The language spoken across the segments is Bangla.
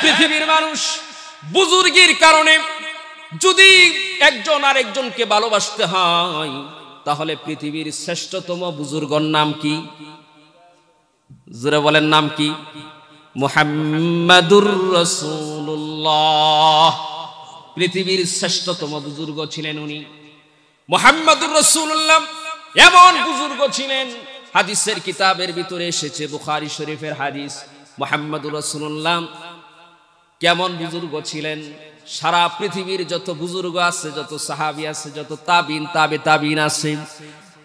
পৃথিবীর মানুষ বুজুর্গির কারণে যদি একজন আরেকজনকে ভালোবাসতে হয় তাহলে পৃথিবীর শ্রেষ্ঠতম বুজুর্গর নাম কি? জোরে বলেন, নাম কি? মুহাম্মাদুর রাসূলুল্লাহ। পৃথিবীর শ্রেষ্ঠতম বুজুর্গ ছিলেন উনি, মুহাম্মাদুর রাসূলুল্লাহ। এমন বুজুর্গ ছিলেন, হাদিসের কিতাবের ভিতরে এসেছে, বুখারী শরীফের হাদিস। মুহাম্মাদুর রাসূলুল্লাহ কেমন বুজুর্গ ছিলেন? সারা পৃথিবীর যত বুজুর্গ আছে, যত সাহাবী আছে, যত তাবিন, তাবে তাবিন আছে,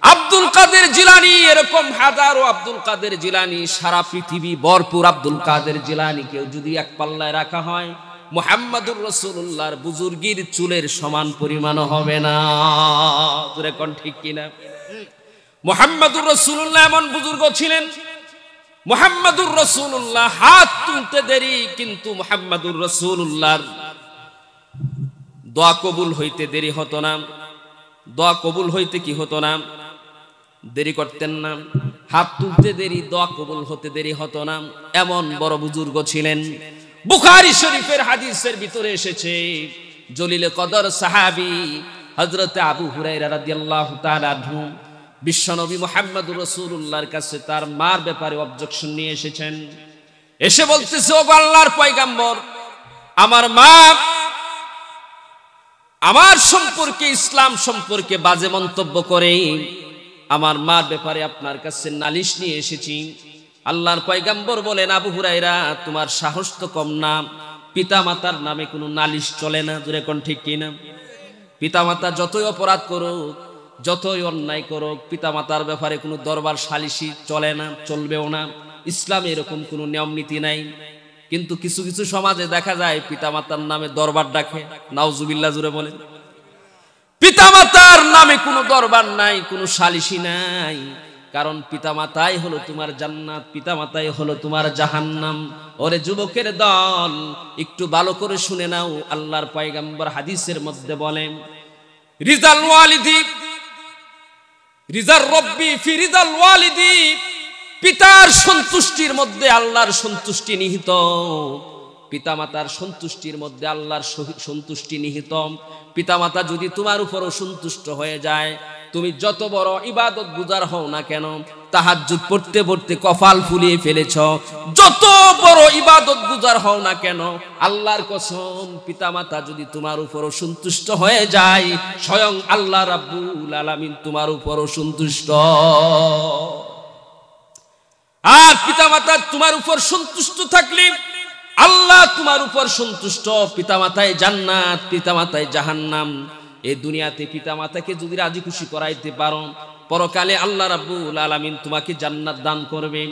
আব্দুল কাদের জিলানী, এরকম হাজারো আব্দুল কাদের জিলানী, সারা পৃথিবী ভরপুর আব্দুল কাদের জিলানী কেউ যদি এক পাল্লায় রাখা হয়, মুহাম্মাদুর রাসূলুল্লাহর বুজুর্গির চুলের সমান পরিমাণ হবে না। তোরে কোন ঠিক কিনা? মুহাম্মাদুর রাসূলুল্লাহ এমন বুজুর্গ ছিলেন, মুহাম্মাদুর রাসূলুল্লাহ হাত তুলতে দেরি, কিন্তু মুহাম্মাদুর রাসূলুল্লাহর দোয়া কবুল হইতে দেরি হতো না। দোয়া কবুল হইতে কি হতো না? দেরি করতেন না। হাত তুলতে দেরি, দোয়া কবুল হতে দেরি হতো না। এমন বড় বুজুর্গ ছিলেন। বুখারী শরীফের হাদিসের ভিতরে এসেছে, জলিলে কদর সাহাবী হযরতে আবু হুরায়রা রাদিয়াল্লাহু তাআলা আনহু বিশ্বনবী মুহাম্মদুর রাসূলুল্লাহর কাছে তার মার ব্যাপারে অবজেকশন নিয়ে এসেছেন। এসে বলতেছে, ও আল্লাহর পয়গম্বর, আমার মা আমার সম্পর্কে, ইসলাম সম্পর্কে বাজে মন্তব্য করে, আমার মার ব্যাপারে আপনার কাছে নালিশ নিয়ে এসেছি। আল্লাহর পয়গম্বর বলেন, আবু হুরায়রা, তোমার সাহস তো কম না, পিতামাতার নামে কোনো নালিশ চলে না। জোরে কোন ঠিক কিনা? পিতামাতা যতই অপরাধ করুক, যতই অন্যায় করুক, পিতামাতার ব্যাপারে কোনো দরবার সালিশি চলে না, চলবেও না। ইসলামে এরকম কোনো নিয়ম নীতি নাই। কিন্তু কিছু কিছু সমাজে দেখা যায় পিতামাতার নামে দরবার ডাকে। নাউজুবিল্লাহ, জোরে বলেন। পিতামাতার নামে কোনো দরবার নাই, কোনো সালিশি নাই, কারণ পিতামাতাই হলো তোমার জান্নাত, পিতামাতাই হলো তোমার জাহান্নাম। ওরে যুবকের দল, একটু ভালো করে শুনে নাও। আল্লাহর পয়গম্বর হাদিসের মধ্যে বলেন, রিজাল ওয়ালিদি রিজার রব্বি ফি রিজাল ওয়ালিদি, পিতার সন্তুষ্টির মধ্যে আল্লাহর সন্তুষ্টি নিহিত, পিতামাতার সন্তুষ্টির মধ্যে আল্লাহর সন্তুষ্টি নিহিত। পিতামাতা যদি তোমার উপর অসন্তুষ্ট হয়ে যায়, তুমি যত বড় ইবাদত গুজার হও না কেন, তাহাজ্জুদ পড়তে পড়তে কপাল ফুলিয়ে ফেলেছ, যত বড় ইবাদত গুজার হও না কেন, আল্লাহর কসম, পিতামাতা যদি তোমার উপর অসন্তুষ্ট হয়ে যায়, স্বয়ং আল্লাহ রাব্বুল আলামিন তোমার উপর অসন্তুষ্ট। আর পিতামাতা তোমার উপর সন্তুষ্ট থাকলে আল্লাহ তোমার উপর সন্তুষ্ট। পিতামাতায় জান্নাত, পিতামাতায় জাহান্নাম। এই দুনিয়াতে পিতামাতাকে যদি রাজি খুশি করাইতে পারো, পরকালে আল্লাহ রাব্বুল আলামিন তোমাকে জান্নাত দান করবে।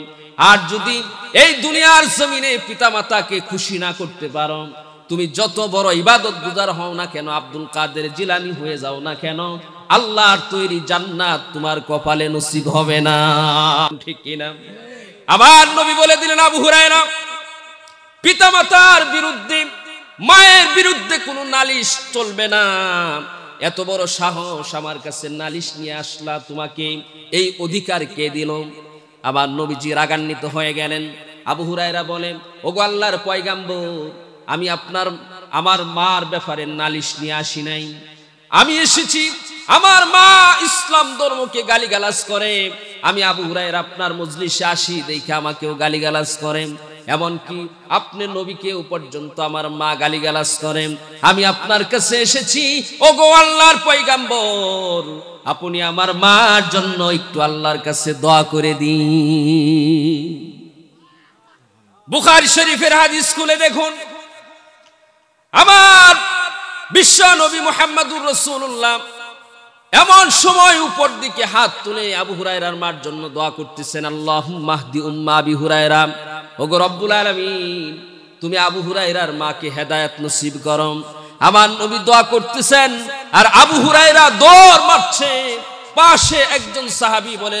আর যদি এই দুনিয়ার জমিনে পিতামাতাকে খুশি না করতে পারো, তুমি যত বড় ইবাদত গুজার হও না কেন, আব্দুল কাদের জিলানী হয়ে যাও না কেন, আল্লাহর তৈরি জান্নাত তোমার কপালে নসিব হবে না। ঠিক কিনা? আবার নবী বলে দিলেন, আবু হুরায়রা, পিতামাতার বিরুদ্ধে, মায়ের বিরুদ্ধে কোনো নালিশ চলবে না। এত বড় সাহস, আমার কাছে নালিশ নিয়ে আসলা, তোমাকে এই অধিকার কে দিল? আবার নবীজি রাগান্বিত হয়ে গেলেন। আবু হুরায়রা বলেন, ওগো আল্লাহর পয়গম্বর, আমি আমার মার ব্যাপারে নালিশ নিয়ে আসি নাই। আমি এসেছি, আমার মা ইসলাম ধর্মকে গালিগালাজ করে। আমি আবু হুরায়রা আপনার মজলিসে আসি, দেখে আমাকেও গালিগালাজ করেন। এমনকি আপনি নবীকেও পর্যন্ত আমার মা গালিগালাজ করেন। আমি আপনার কাছে এসেছি, ওগো আল্লাহর পয়গম্বর, আপনি আমার মার জন্য একটু আল্লাহর কাছে দোয়া করে দিন। বুখারী শরীফের হাদিস খুলে দেখুন, আমার বিশ্ব নবী মুহাম্মদুর রাসূলুল্লাহ এমন সময় উপর দিকে হাত তুলে আবু হুরায়রার মার জন্য দোয়া করতেছেন, আল্লাহুম্মা হদি উম্মা আবি হুরায়রা, ওগো রব্বুল আলামিন, তুমি আবু হুরায়রার মাকে হেদায়েত নসিব করো। আমার নবী দোয়া করতেছেন, আর আবু হুরায়রা দৌড় মারছে। পাশে একজন সাহাবী বলে,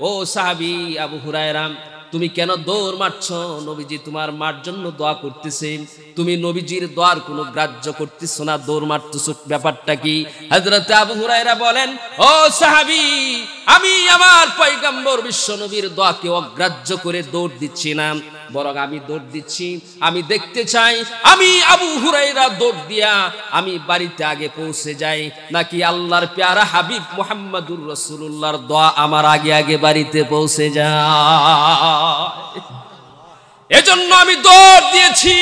ও সাহাবী আবু হুরায়রা, তুমি কেন দৌড় মারছো? নবীজি তোমার মার জন্য দোয়া করতেছেন, তুমি নবীজির দোয়ার কোনো গ্রাহ্য করতেছো না, দৌড় মারতেছো, ব্যাপারটা কি? হযরত আবু হুরায়রা বলেন, ও সাহাবী, আমি আমার পয়গম্বর বিশ্ব নবীর দোয়াকে অগ্রাহ্য করে দৌড় দিচ্ছি না, বরং আমি দৌড় দিচ্ছি, আমি দেখতে চাই আমি আবু হুরায়রা দৌড় দিয়া আমি বাড়িতে আগে পৌঁছে যাই, নাকি আল্লাহর প্যারা হাবিব মুহাম্মাদুর রাসূলুল্লাহর দোয়া আমার আগে আগে বাড়িতে পৌঁছে যায়। এজন্য আমি দৌড় দিয়েছি।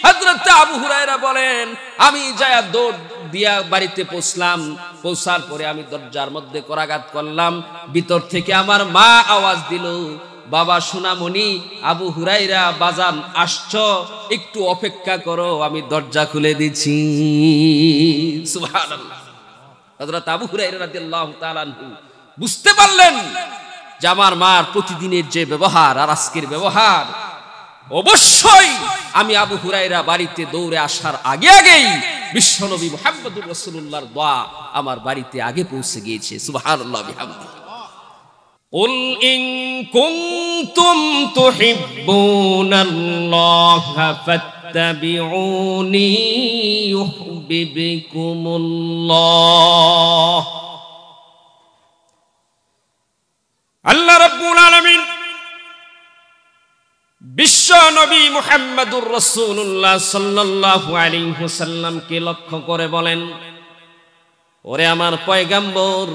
হযরত আবু হুরায়রা বলেন, আমি যায়া দৌড় দিয়া বাড়িতে পৌঁছলাম। পৌঁছার পরে আমি দরজার মধ্যে করাঘাত করলাম। ভিতর থেকে আমার মা আওয়াজ দিল, বাবা সোনামণি, আবু হুরায়রা বাজান আসছো, একটু অপেক্ষা করো, আমি দরজা খুলে দিচ্ছি। সুবহানাল্লাহ। হযরত আবু হুরায়রা রাদিয়াল্লাহু তাআলা আনহু বুঝতে পারলেন যে আমার মার প্রতিদিনের যে ব্যবহার আর আজকের ব্যবহার, অবশ্যই আমি আবু হুরায়রা বাড়িতে দৌড়ে আসার আগে আগেই বিশ্বনবী মুহাম্মদুর রাসূলুল্লাহর দোয়া আমার বাড়িতে আগে পৌঁছে গিয়েছে। সুবহানাল্লাহ বিহামদিহি। কুল ইন কুনতুম তুহিব্বুনাল্লাহা ফাত্তাবিউনি ইউহিব্বুকুমুল্লাহ। আল্লাহ রাব্বুল আলামিন বিশ্ব নবী মুহাম্মদুর রাসূলুল্লাহ সাল্লাল্লাহু আলাইহি ওয়াসাল্লামকে লক্ষ্য করে বলেন, ওরে আমার পয়গম্বর,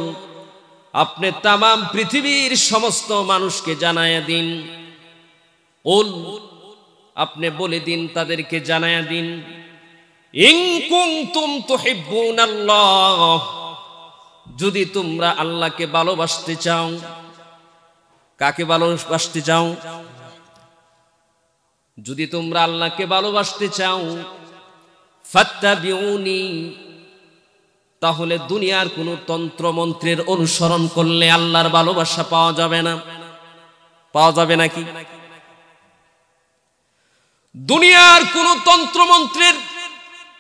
আপনি তামাম পৃথিবীর সমস্ত মানুষকে জানায়া দিন। কুল, আপনি বলে দিন, তাদেরকে জানায়া দিন, ইন কুনতুম তুহিব্বুনাল্লাহ, যদি তোমরা আল্লাহকে ভালোবাসতে চাও। কাকে ভালোবাসতে চাও? যদি তোমরা আল্লাহকে ভালোবাসতে চাও, ফাত্তাবিউনি, তাহলে দুনিয়ার কোন তন্ত্র মন্ত্রের অনুসরণ করলে আল্লাহর ভালোবাসা পাওয়া যাবে না। পাওয়া যাবে নাকি? দুনিয়ার কোন তন্ত্র মন্ত্রের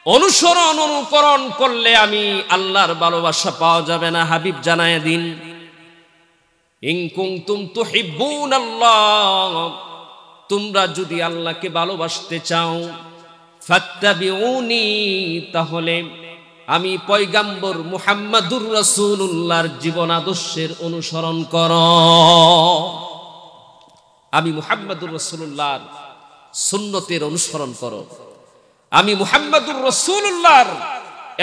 অনুসরণ অনুকরণ করলে আমি আল্লাহর ভালোবাসা পাওয়া যাবে না। হাবিব জানায় দিন, ইন কুনতুম তুহিব্বুনাল্লাহ, তোমরা যদি আল্লাহকে ভালোবাসতে চাও, ফাত্তাবিউনি, তাহলে আমি পয়গম্বর মুহাম্মদুর রাসূলুল্লাহর জীবন আদর্শের অনুসরণ করো। আমি মুহাম্মদুর রাসূলুল্লাহর সুন্নতের অনুসরণ করো। আমি মুহাম্মদুর রাসূলুল্লাহর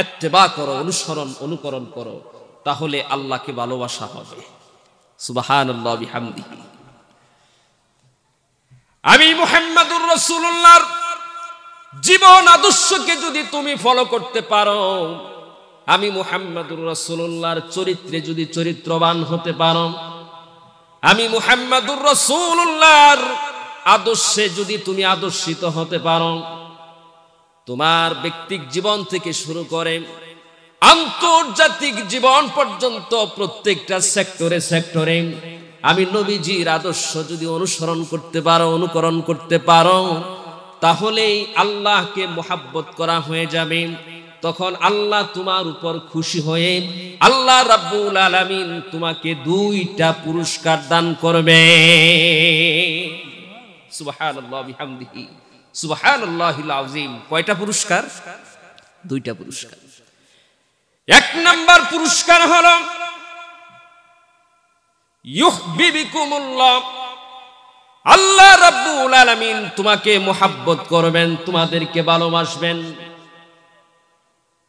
ইত্তেবা করো, অনুসরণ অনুকরণ করো, তাহলে আল্লাহকে ভালোবাসা হবে। সুবহানাল্লাহ বিহামদিহি। আমি মুহাম্মদুর রাসূলুল্লাহর জীবন আদর্শকে যদি তুমি ফলো করতে পারো, আমি মুহাম্মদুর রাসূলুল্লাহর চরিত্রে যদি চরিত্রবান হতে পারো, আমি মুহাম্মদুর রাসূলুল্লাহর আদর্শে যদি তুমি আদর্শিত হতে পারো, তোমার ব্যক্তিক জীবন থেকে শুরু করে আন্তর্জাতিক জীবন পর্যন্ত প্রত্যেকটা সেক্টরে সেক্টরে আমি নবীজির আদর্শ যদি অনুসরণ করতে পারো, অনুকরণ করতে পারো, তাহলেই আল্লাহকে মুহাব্বত করা হয়ে যাবে। তখন আল্লাহ তোমার উপর খুশি হয়ে আল্লাহ রাব্বুল আলামিন তোমাকে 2টা পুরস্কার দান করবে। সুবহানাল্লাহ বিহামদিহি, সুবহানাল্লাহিল আযীম। কয়টা পুরস্কার? 2টা পুরস্কার। 1 নাম্বার পুরস্কার হলো ইউহিব্বুকুমুল্লাহ, আল্লাহ রাব্বুল আলামিন তোমাকে মুহাব্বত করবেন, তোমাদেরকে ভালোবাসবেন।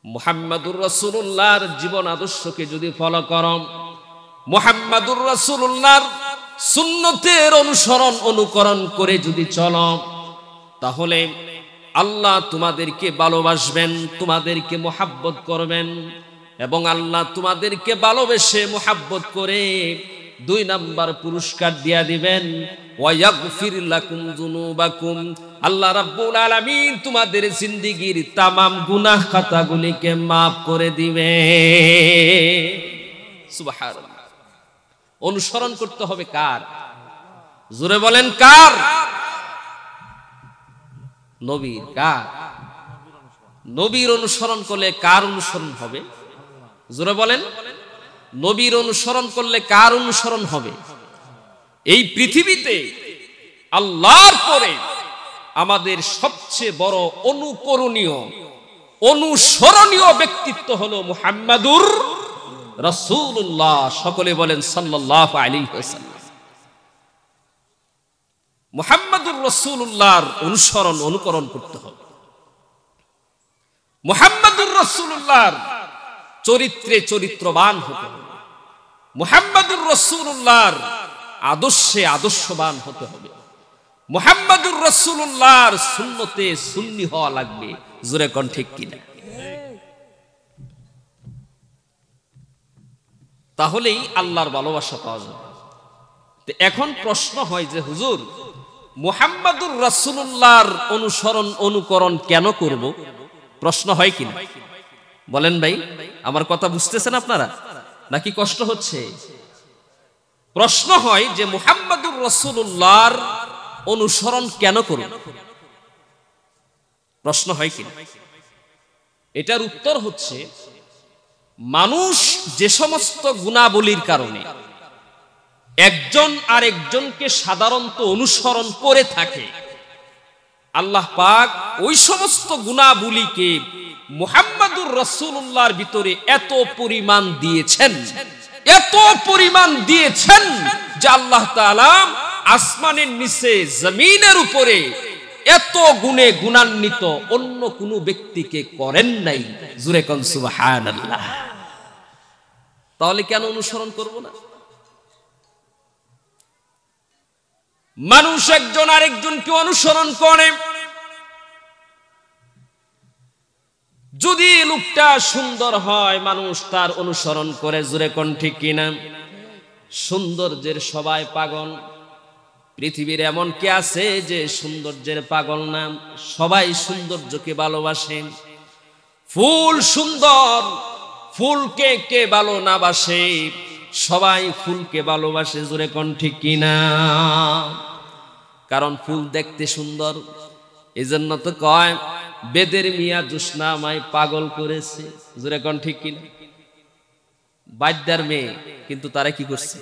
মুহাম্মদুর রাসূলুল্লাহর জীবন আদর্শকে যদি ফলো করো, মুহাম্মদুর রাসূলুল্লাহর সুন্নতের অনুসরণ অনুকরণ করে যদি চলো, তাহলে আল্লাহ তোমাদেরকে ভালোবাসবেন, তোমাদেরকে মুহাব্বত করবেন, এবং আল্লাহ তোমাদেরকে ভালোবেসে মুহাব্বত করে 2 নাম্বার পুরস্কার দিয়া দিবেন, ওয়া ইয়াগফির লাকুম যুনুবাকুম, আল্লাহ রাব্বুল আলামিন তোমাদের জিন্দেগীর तमाम গুনাহ খাতাগুলিকে maaf করে দিবে। সুবহানাল্লাহ। অনুসরণ করতে হবে কার? জোরে বলেন কার? নবীর। কার? নবীর অনুসরণ করলে কার অনুসরণ হবে? জোরে বলেন। নবীর অনুসরণ করলে কার অনুসরণ হবে? এই পৃথিবীতে আল্লাহর পরে আমাদের সবচেয়ে বড় অনুকরণীয় অনুসরণীয় ব্যক্তিত্ব হলো মুহাম্মাদুর রাসূলুল্লাহ। সকলে বলেন সাল্লাল্লাহু আলাইহি ওয়াসাল্লাম। মুহাম্মাদুর রাসূলুল্লাহর অনুসরণ অনুকরণ করতে হবে। মুহাম্মাদুর রাসূলুল্লাহর চরিত্রে চরিত্রবান হতে হবে। মুহাম্মাদুর রাসূলুল্লাহর আদর্শে আদর্শবান হতে হবে। মুহাম্মাদুর রাসূলুল্লাহর সুন্নতে সুন্নি হওয়া লাগবে। জোরে কোন ঠিক কিনা? তাহলেই আল্লাহর ভালোবাসা পাওয়া যাবে। এখন প্রশ্ন হয় যে হুজুর, মুহাম্মাদুর রাসূলুল্লাহর অনুসরণ অনুকরণ কেন করব? প্রশ্ন হয় কিনা বলেন ভাই? আমার কথা বুঝতেছেন আপনারা নাকি কষ্ট হচ্ছে? প্রশ্ন হয় যে মুহাম্মাদুর রাসূলুল্লাহর অনুসরণ কেন করব? প্রশ্ন হয় কিনা? এটার উত্তর হচ্ছে, মানুষ যে সমস্ত গুণাবলীর কারণে একজন আরেকজনকে সাধারণত অনুসরণ করে থাকে, আল্লাহ পাক ওই সমস্ত গুণাবলীকে মুহাম্মাদুর রাসূলুল্লাহর ভিতরে এত পরিমাণ দিয়েছেন, এত পরিমাণ দিয়েছেন যে আল্লাহ তাআলা আসমানের নিচে জমিনের উপরে এত গুণে গুণান্বিত অন্য কোন ব্যক্তিকে করেন নাই। জোরে কোন সুবহানাল্লাহ। তাহলে কেন অনুসরণ করব না? মানুষ একজন আরেকজনকে অনুসরণ করে, যদি লোকটা সুন্দর হয় মানুষ তার অনুসরণ করে। জোরে কোন ঠিক কিনা? সৌন্দর্যের সবাই পাগল। পৃথিবীর এমন কে আছে যে সৌন্দর্যের পাগল না? সবাই সৌন্দর্যকে ভালোবাসে। ফুল সুন্দর, ফুলকে কে ভালো না বাসে? সবাই ফুলকে ভালোবাসে। জোরে কোন ঠিক কিনা? কারণ ফুল দেখতে সুন্দর। এজন্য তো কয় বেদের মিয়া জোসনা আমায় পাগল করেছে। জোরে কোন ঠিক কিনা? বাদ্যার মেয়ে, কিন্তু তারা কি করছে?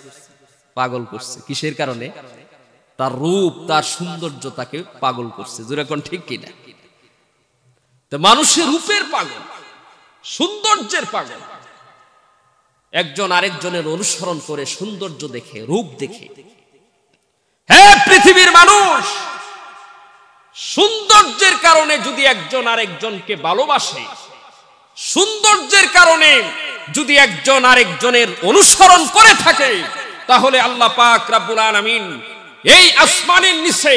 পাগল করছে। কিসের কারণে? তার রূপ, তার সৌন্দর্য তাকে পাগল করছে। জোরে কোন ঠিক কিনা? তো মানুষের রূপের পাগল, সৌন্দর্যের পাগল, একজন আরেকজনের অনুসরণ করে সৌন্দর্য দেখে, রূপ দেখে। হে পৃথিবীর মানুষ, সৌন্দর্যের কারণে যদি একজন আরেকজনকে ভালোবাসে, সৌন্দর্যের কারণে যদি একজন আরেকজনের অনুসরণ করে থাকে, তাহলে আল্লাহ পাক রব্বুল আলামিন এই আসমানের নিচে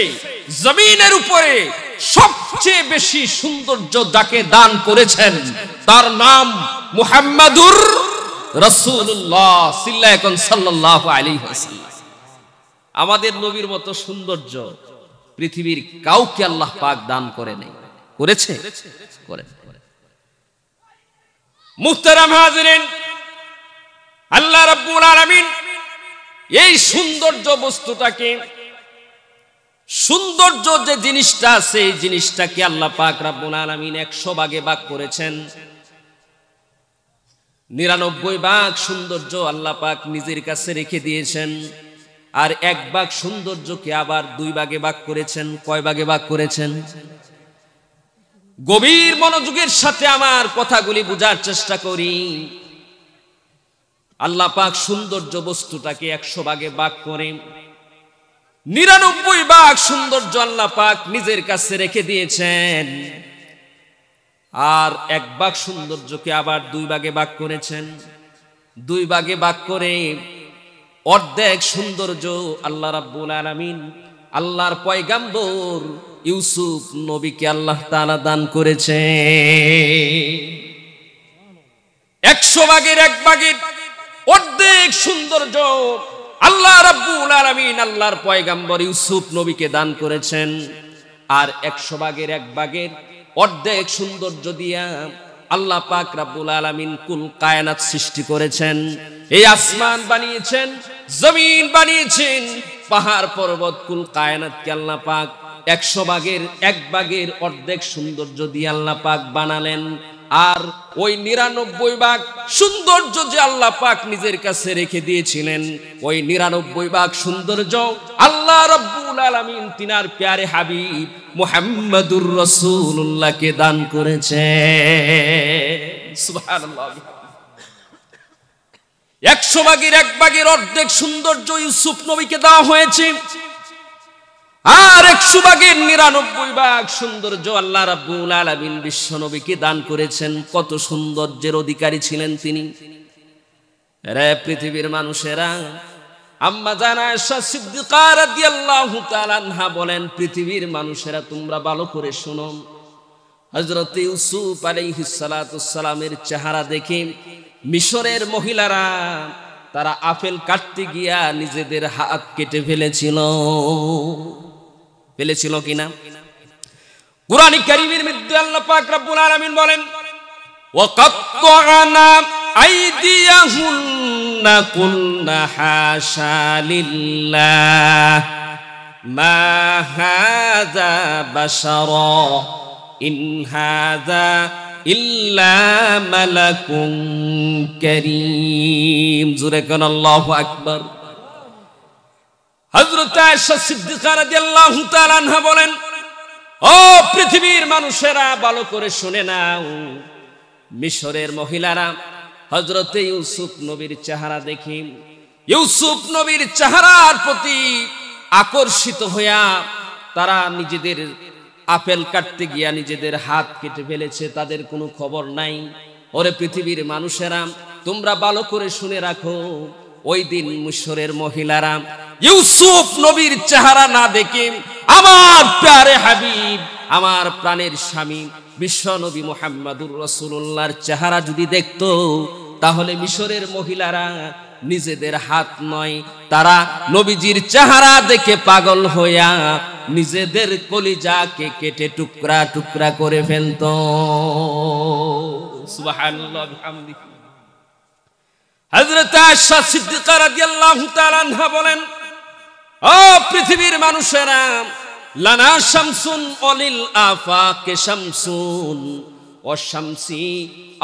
জমিনের উপরে সবচেয়ে বেশি সৌন্দর্য যাকে দান করেছেন তার নাম মুহাম্মাদুর রাসূলুল্লাহ সাল্লাল্লাহু আলাইহি ওয়াসাল্লাম। আমাদের নবীর মতো সৌন্দর্য পৃথিবীর কাউকে আল্লাহ পাক দান করে নাই। করেছে? করে। মুহতারাম হাজিরিন, আল্লাহ রাব্বুল আলামিন এই সৌন্দর্য বস্তুটাকে, সৌন্দর্য যে জিনিসটা আছে এই জিনিসটাকে আল্লাহ পাক রব্বুল আলামিন 100 ভাগে ভাগ করেছেন। 99 ভাগ সৌন্দর্য আল্লাহ পাক নিজের কাছে রেখে দিয়েছেন, আর 1 ভাগ সৌন্দর্যকে আবার 2 ভাগে ভাগ করেছেন। কয় ভাগে ভাগ করেছেন? গভীর মনোযোগের সাথে আমার কথাগুলি বোঝার চেষ্টা করি। আল্লাহ পাক সৌন্দর্য বস্তুটাকে 100 ভাগে ভাগ করে 99 ভাগ সৌন্দর্য আল্লাহ পাক নিজের কাছে রেখে দিয়েছেন, আর 1 ভাগ সৌন্দর্যকে আবার 2 ভাগে ভাগ করেছেন। 2 ভাগে ভাগ করে অর্ধেক সৌন্দর্য আল্লাহ রাব্বুল আলামিন আল্লাহর পয়গাম্বর ইউসুফ নবীকে আল্লাহ তাআলা দান করেছে। 100 ভাগের 1 ভাগের অর্ধেক সৌন্দর্য আল্লাহ রাব্বুল আলামিন আল্লাহর পয়গাম্বর ইউসুফ নবীকে দান করেছেন, আর 100 ভাগের 1 ভাগের অর্ধেক সৌন্দর্য দিয়া আল্লাহ পাক রব্বুল আলামিন কুল কায়নাত সৃষ্টি করেছেন। এই আসমান বানিয়েছেন, জমিন বানিয়েছেন, পাহাড় পর্বত, কুল কায়নাতকে আল্লাহ পাক 100 ভাগের 1 ভাগের অর্ধেক সৌন্দর্য দিয়ে আল্লাহ পাক বানালেন। আর ওই 99 ভাগ সৌন্দর্য যে আল্লাহ পাক নিজের কাছে রেখে দিয়েছিলেন, ওই 99 ভাগ সৌন্দর্য আল্লাহ রাব্বুল আলামিন তিনার প্যারে হাবিব মুহাম্মাদুর রাসূলুল্লাহকে দান করেছে। সুবহানাল্লাহ। 100 ভাগের 1 ভাগের অর্ধেক সৌন্দর্য ইউসুফ নবীকে দেওয়া হয়েছে, আর 100 ভাগের 99 ভাগ সৌন্দর্য আল্লাহ রাব্বুল আলামিন বিশ্ব নবীকে দান করেছেন। কত সৌন্দর্যের অধিকারী ছিলেন তিনি। রে পৃথিবীর মানুষেরা, আম্মা জানা আয়েশা সিদ্দিকা রাদিয়াল্লাহু তাআলা আনহা বলেন, পৃথিবীর মানুষেরা তোমরা ভালো করে শুনো, হযরত ইউসুফ আলাইহিস সালাতু সালামের চেহারা দেখে মিশরের মহিলারা তারা আপেল কাটতে গিয়া নিজেদের হাত কেটে ফেলেছিল কিনা? কুরআন কারীমের মধ্যে আল্লাহ পাক রব্বুল আলামিন বলেন, ওয়াকাত্তা'না আইদিয়াহুন্না কুল্লা হাশা লিল্লাহ মা হাযা বাশারা ইন হাযা ইল্লা মালাকুন কারীম। জোরে কোন আল্লাহু আকবার। হযরত আয়েশা সিদ্দিকা রাদিয়াল্লাহু তাআলা আনহা বলেন, ও পৃথিবীর মানুষেরা ভালো করে শুনে নাও, মিশরের মহিলারা হযরত ইউসুফ নবীর চেহারা দেখি, ইউসুফ নবীর চেহারার প্রতি আকর্ষিত হইয়া তারা নিজেদের আপেল কাটতে গিয়া নিজেদের হাত কেটে ফেলেছে, তাদের কোনো খবর নাই। ওরে পৃথিবীর মানুষেরা, তোমরা ভালো করে শুনে রাখো, ওই দিন মিশরের মহিলারা ইউসুফ নবীর চেহারা না দেখে আমার প্যারে হাবিব, আমার প্রাণের স্বামী বিশ্ব নবী মুহাম্মদুর রাসূলুল্লাহর চেহারা যদি দেখতো, তাহলে মিশরের মহিলারা নিজেদের হাত নয়, তারা নবীজির চেহারা দেখে পাগল হইয়া নিজেদের কলিজাকে কেটে টুকরা টুকরা করে ফেলতো। সুবহানাল্লাহ বিহামদিহি। হযরত আয়েশা সিদ্দিকা রাদিয়াল্লাহু তাআলা আনহা বলেন, ও পৃথিবীর মানুষেরা, লানা শামসুন অলিল আফাকে শামসুন ও শামসি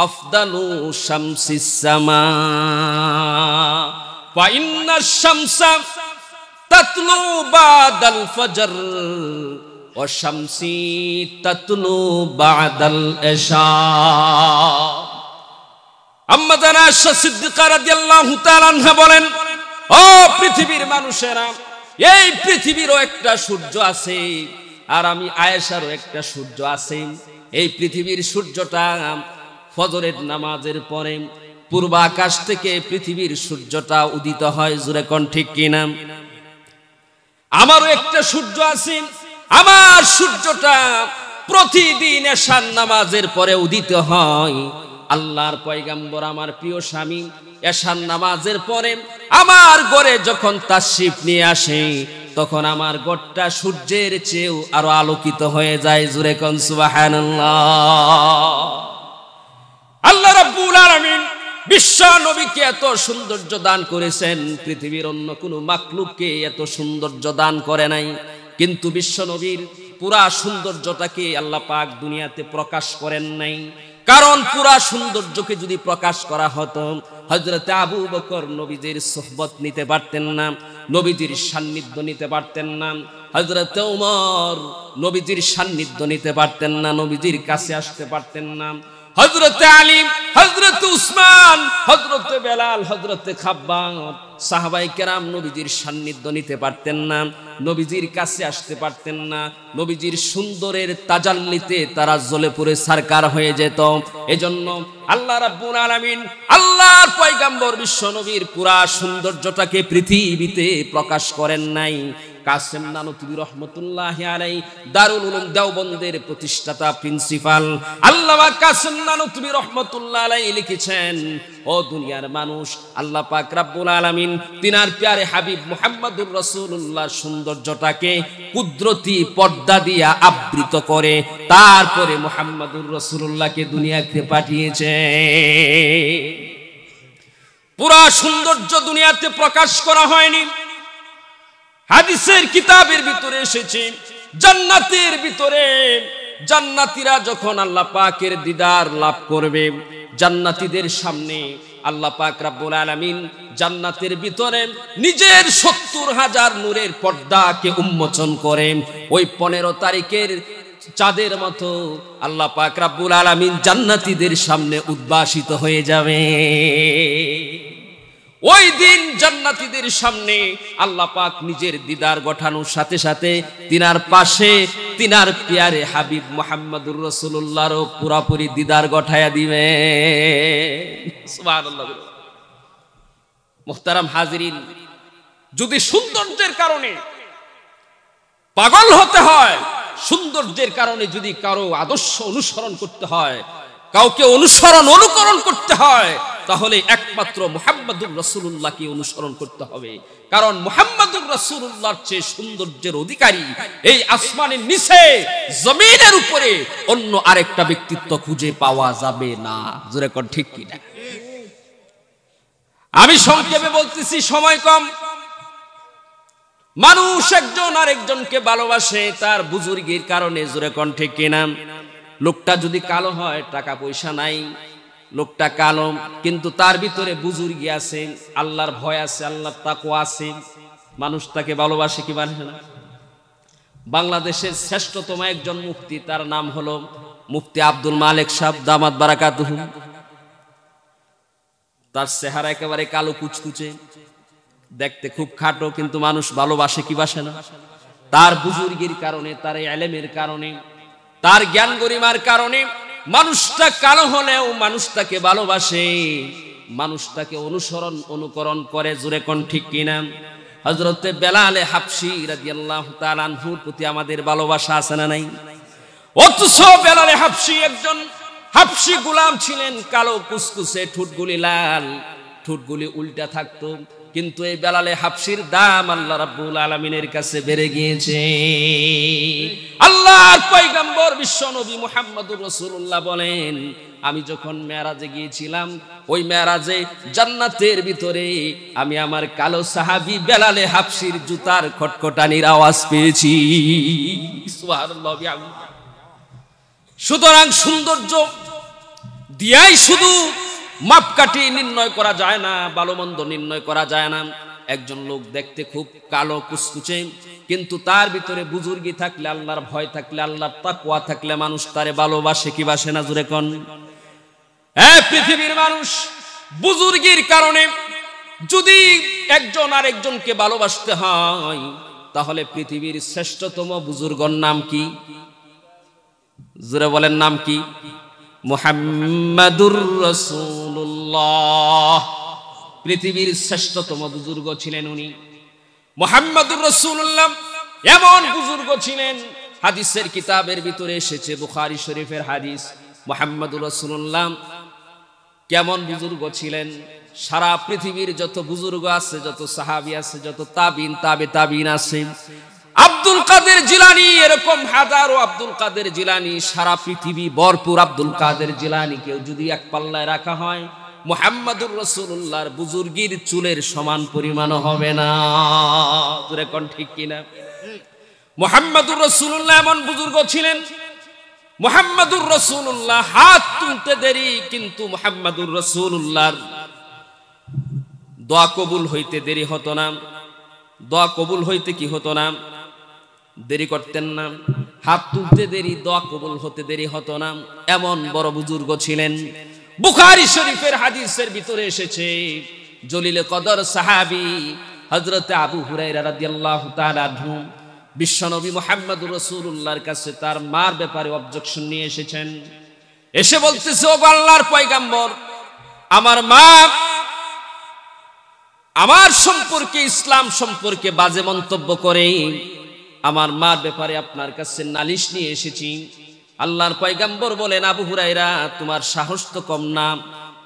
আফদালু শামসিস সামা ওয়া ইন্না শামসা তাতলু বাদাল ফজর ওয়া শামসি তাতলু বাদাল ইশা। আম্মা জানা আয়েশা সিদ্দিকা রাদিয়াল্লাহু তাআলা আনহা বলেন, ও পৃথিবীর মানুষেরা, এই পৃথিবীরও একটা সূর্য আছে, আর আমি আয়েশারও একটা সূর্য আছে। এই পৃথিবীর সূর্যটা ফজরের নামাজের পরে পূর্ব আকাশ থেকে পৃথিবীর সূর্যটা উদিত হয়। জোরে কোন ঠিক কিনা? আমারও একটা সূর্য আছে, আমার সূর্যটা প্রতিদিন এশার নামাজের পরে উদিত হয়। আল্লাহর পয়গম্বর আমার প্রিয় স্বামী এশার নামাজের পরে আমার ঘরে যখন তাশরিফ নিয়ে আসে, তখন আমার ঘরটা সূর্যের চেয়েও আরো আলোকিত হয়ে যায়। জোরে কোন সুবহানাল্লাহ। আল্লাহ রাব্বুল আলামিন বিশ্ব নবীকে এত সৌন্দর্য দান করেছেন, পৃথিবীর অন্য কোনো মাখলুককে এত সৌন্দর্য দান করে নাই। কিন্তু বিশ্ব নবীর পুরা সৌন্দর্যটাকে আল্লাহ পাক দুনিয়াতে প্রকাশ করেন নাই, কারণ পুরা সৌন্দর্যকে যদি প্রকাশ করা হতো, হযরত আবু বকর নবীজির সোহবত নিতে পারতেন না, নবীজির সান্নিধ্য নিতে পারতেন না। হযরত ওমর নবীজির সান্নিধ্য নিতে পারতেন না, নবীজির কাছে আসতে পারতেন না। হযরত আলী, হযরত উসমান, হযরত বেলাল, হযরত খাব্বাব, সাহাবায়ে কেরাম নবীজির সান্নিধ্য নিতে পারতেন না, নবীজির কাছে আসতে পারতেন না। নবীজির সুন্দরের তাজাল্লিতে তারা জ্বলে পুড়ে সারকার হয়ে যেত। এজন্য আল্লাহ রাব্বুল আলামিন আল্লাহর পয়গম্বর বিশ্ব নবীর পুরা সৌন্দর্যটাকে পৃথিবীতে প্রকাশ করেন নাই। কাসেম নানুতুবি রহমতুল্লাহি আলাইহি দারুল উলুম দেওবন্দের প্রতিষ্ঠাতা প্রিন্সিপাল আল্লামা কাসেম নানুতুবি রহমতুল্লাহি আলাইহি লিখেছেন, ও দুনিয়ার মানুষ, আল্লাহ পাক রব্বুল আলামিন তিনার প্যারে হাবিব মুহাম্মদুর রাসূলুল্লাহ সৌন্দর্যটাকে কুদরতি পর্দা দিয়া আবৃত করে তারপরে মুহাম্মদুর রাসূলুল্লাহকে দুনিয়াতে পাঠিয়েছে। পুরা সৌন্দর্য দুনিয়াতে প্রকাশ করা হয়নি। হাদিসের কিতাবের ভিতরে এসেছে, জান্নাতের ভিতরে জান্নাতীরা যখন আল্লাহ পাকের দিদার লাভ করবে, জান্নাতীদের সামনে আল্লাহ পাক রব্বুল আলামিন জান্নাতের ভিতরে নিজের ৭০,০০০ নূরের পর্দাকে উন্মোচন করেন। ওই ১৫ তারিখের চাঁদের মতো আল্লাহ পাক রব্বুল আলামিন জান্নাতীদের সামনে উদ্ভাসিত হয়ে যাবে। ওই দিন জান্নাতীদের সামনে আল্লাহ পাক নিজের দিদার গঠানোর সাথে সাথে তিনার পাশে তিনার প্যারে হাবিব মুহাম্মদুর রাসূলুল্লাহরও পুরাপুরি দিদার গঠায়া দিবে। সুবহানাল্লাহ। মুহতারাম হাজিরিন, যদি সৌন্দর্যের কারণে পাগল হতে হয়, সৌন্দর্যের কারণে যদি কারো আদর্শ অনুসরণ করতে হয়, কাউকে অনুকরণ করতে হয়, তাহলে একমাত্র মুহাম্মদুর রাসূলুল্লাহকে অনুসরণ করতে হবে। কারণ মুহাম্মদুর রাসূলুল্লাহর চেয়ে সৌন্দর্যের অধিকারী এই আসমানের নিচে জমিনের উপরে অন্য আরেকটা ব্যক্তিত্ব খুঁজে পাওয়া যাবে না। জোরে কোন ঠিক কিনা? আমি সংক্ষেপে বলতেছি, সময় কম। মানুষ একজন আরেকজনকে ভালোবাসে তার বুজুর্গের কারণে। জোরে কোন ঠিক কিনা? লোকটা যদি কালো হয়, টাকা পয়সা নাই, লোকটা কালো, কিন্তু তার ভিতরে বুজুর্গি আছে, আল্লাহর ভয় আছে, আল্লাহর তাকওয়া আছে, মানুষ তাকে ভালোবাসে কি বাসে না? বাংলাদেশের শ্রেষ্ঠতম একজন মুফতি, তার নাম হলো মুফতি আব্দুল মালেক সাহেব দামাত বারাকাতুহু। তার চেহারা একেবারে কালো কুচকুচে, দেখতে খুব খাটো, কিন্তু মানুষ ভালোবাসে কি বাসে না? তার বুজুর্গির কারণে, তার ইলমের কারণে, তার জ্ঞান গরিমার কারণে মানুষটা কালো হলেও মানুষ তাকে ভালোবাসে, মানুষ তাকে অনুকরণ করে। জোরে কোন ঠিক কিনা? হযরতে বেলাল হাবশী রাদিয়াল্লাহু তাআলা আনহুর প্রতি আমাদের ভালোবাসা আছে না নাই? অথচ বেলাল হাবশী একজন হাবশী গোলাম ছিলেন, কালো কুসকুসে, ঠোঁটগুলি লাল, ঠোঁটগুলি উল্টা থাকতো, কিন্তু এই বেলাল হাবশীর দাম আল্লাহ রাব্বুল আলামিনের কাছে বেড়ে গিয়েছে। আল্লাহর পয়গম্বর বিশ্ব নবী মুহাম্মদুর রাসূলুল্লাহ বলেন, আমি যখন মেরাজে গিয়েছিলাম, ওই মেরাজে জান্নাতের ভিতরে আমি আমার কালো সাহাবী বেলাল হাবশীর জুতার খটখটানির আওয়াজ পেয়েছি। সুবহানাল্লাহ। সুতরাং সৌন্দর্য দিয়াই শুধু মাপকাঠি নির্ণয় করা যায় না, ভালো মন্দ নির্ণয় করা যায় না। একজন লোক দেখতে খুব কালো কুচকুচে, কিন্তু তার ভিতরে বুজুর্গি থাকলে, আল্লাহর ভয় থাকলে, আল্লাহর তাকওয়া থাকলে মানুষ তারে ভালোবাসে কি বাসে না? জোরে কোন? পৃথিবীর মানুষ বুজুর্গির কারণে যদি একজন আরেকজনকে ভালোবাসতে হয়, তাহলে পৃথিবীর শ্রেষ্ঠতম বুজুর্গর নাম কি? জোরে বলেন, নাম কি? মুহাম্মাদুর রাসূলুল্লাহ। পৃথিবীর শ্রেষ্ঠতম বুজুর্গ ছিলেন উনি, মুহাম্মাদুর রাসূলুল্লাহ। এমন বুজুর্গ ছিলেন, হাদিসের কিতাবের ভিতরে এসেছে, বুখারী শরীফের হাদিস। মুহাম্মাদুর রাসূলুল্লাহ কেমন বুজুর্গ ছিলেন? সারা পৃথিবীর যত বুজুর্গ আছে, যত সাহাবী আছে, যত তাবিন, তাবিন আছে, আব্দুল কাদের জিলানী, এরকম হাজারো আব্দুল কাদের জিলানী, সারা পৃথিবী ভরপুর আব্দুল কাদের জিলানী কেউ যদি এক পাল্লায় রাখা হয়, মুহাম্মাদুর রাসূলুল্লাহর বুজুর্গির চুলের সমান পরিমাণ হবে না। জোরে কোন ঠিক কিনা? মুহাম্মাদুর রাসূলুল্লাহ এমন বুজুর্গ ছিলেন, মুহাম্মাদুর রাসূলুল্লাহ হাত তুলতে দেরি, কিন্তু মুহাম্মাদুর রাসূলুল্লাহর দোয়া কবুল হইতে দেরি হতো না। দোয়া কবুল হইতে কি হতো না? দেরি করতেন না। হাত তুলতে দেরি, দোয়া কবুল হতে দেরি হতো না। এমন বড় বুজুর্গ ছিলেন। বুখারী শরীফের হাদিসের ভিতরে এসেছে, জলিলে কদর সাহাবী হযরতে আবু হুরায়রা রাদিয়াল্লাহু তাআলা আনহু বিশ্বনবী মুহাম্মদুর রাসূলুল্লাহর কাছে তার মার ব্যাপারে অবজেকশন নিয়ে এসেছেন। এসে বলতেছে, ও আল্লাহর পয়গম্বর, আমার মা আমার সম্পর্কে, ইসলাম সম্পর্কে বাজে মন্তব্য করে, আমার মার ব্যাপারে আপনার কাছে নালিশ নিয়ে এসেছি। আল্লাহর পয়গম্বর বলেন, আবু হুরায়রা, তোমার সাহস তো কম না,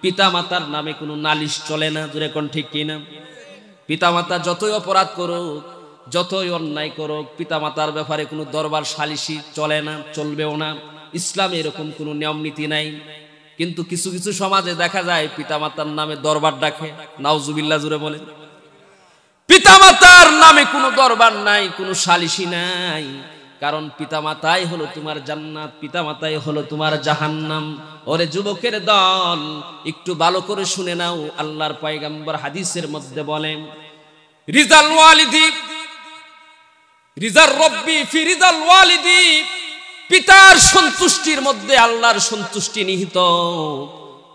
পিতামাতার নামে কোনো নালিশ চলে না। জোরে কোন ঠিক কিনা? পিতামাতা যতই অপরাধ করুক, যতই অন্যায় করুক, পিতামাতার ব্যাপারে কোনো দরবার সালিশি চলে না, চলবেও না। ইসলামে এরকম কোনো নিয়ম নীতি নাই। কিন্তু কিছু কিছু সমাজে দেখা যায় পিতামাতার নামে দরবার ডাকে। নাউজুবিল্লাহ, জোরে বলেন। পিতামাতার নামে কোনো দরবার নাই, কোনো সালিশি নাই। কারণ পিতামাতাই হলো তোমার জান্নাত, পিতামাতাই হলো তোমার জাহান্নাম। ওরে যুবকের দল, একটু ভালো করে শুনে নাও। আল্লাহর পয়গম্বর হাদিসের মধ্যে বলেন, রিজাল ওয়ালিদি রিজার রব্বি ফি রিজাল ওয়ালিদি, পিতার সন্তুষ্টির মধ্যে আল্লাহর সন্তুষ্টি নিহিত।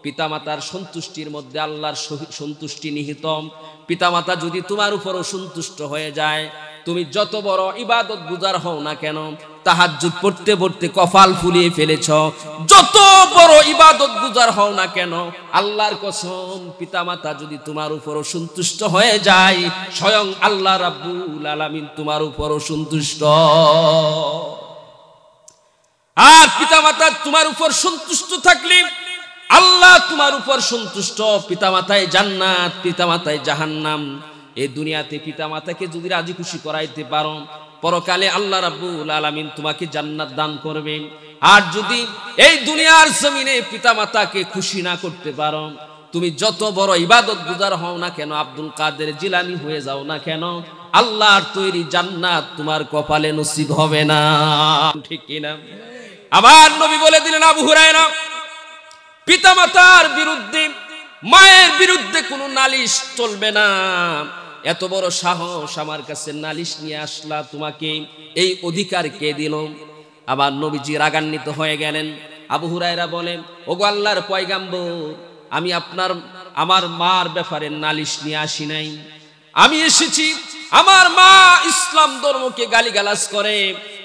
পিতামাতার সন্তুষ্টির মধ্যে আল্লাহর সন্তুষ্টি নিহিত। পিতামাতা যদি তোমার উপর অসন্তুষ্ট হয়ে যায়, তুমি যত বড় ইবাদত গুজার হও না কেন, তাহাজ্জুদ পড়তে পড়তে কপাল ফুলিয়ে ফেলেছ, যত বড় ইবাদত গুজার হও না কেন, আল্লাহর কসম পিতামাতা যদি তোমার উপর অসন্তুষ্ট হয়ে যায়, স্বয়ং আল্লাহ রাব্বুল আলামিন তোমার উপর অসন্তুষ্ট। আর পিতামাতা তোমার উপর সন্তুষ্ট থাকলে আল্লাহ তোমার উপর সন্তুষ্ট। পিতামাতায় জান্নাত, পিতামাতায় জাহান্নাম। এই দুনিয়াতে পিতামাতাকে যদি রাজি খুশি করাইতে পারো, পরকালে আল্লাহ রাব্বুল আলামিন তোমাকে জান্নাত দান করবেন। আর যদি এই দুনিয়ার জমিনে পিতামাতাকে খুশি না করতে পারো, তুমি যত বড় ইবাদত গুজার হও না কেন, আব্দুল কাদের জিলানী হয়ে যাও না কেন, আল্লাহর তৈরি জান্নাত তোমার কপালে নসিব হবে না। ঠিক কিনা? আবার নবী বলে দিলেন, আবু হুরায়রা, পিতামাতার বিরুদ্ধে, মায়ের বিরুদ্ধে কোনো নালিশ চলবে না। এত বড় সাহস আমার কাছে নালিশ নিয়ে আসলা, তোমাকে এই অধিকার কে দিল? আবার নবীজি রাগান্বিত হয়ে গেলেন। আবু হুরায়রা বলেন, ওগো আল্লাহর পয়গাম্বর, আমি আমার মার ব্যাপারে নালিশ নিয়ে আসি নাই। আমি এসেছি, আমার মা ইসলাম ধর্মকে গালিগালাজ করে।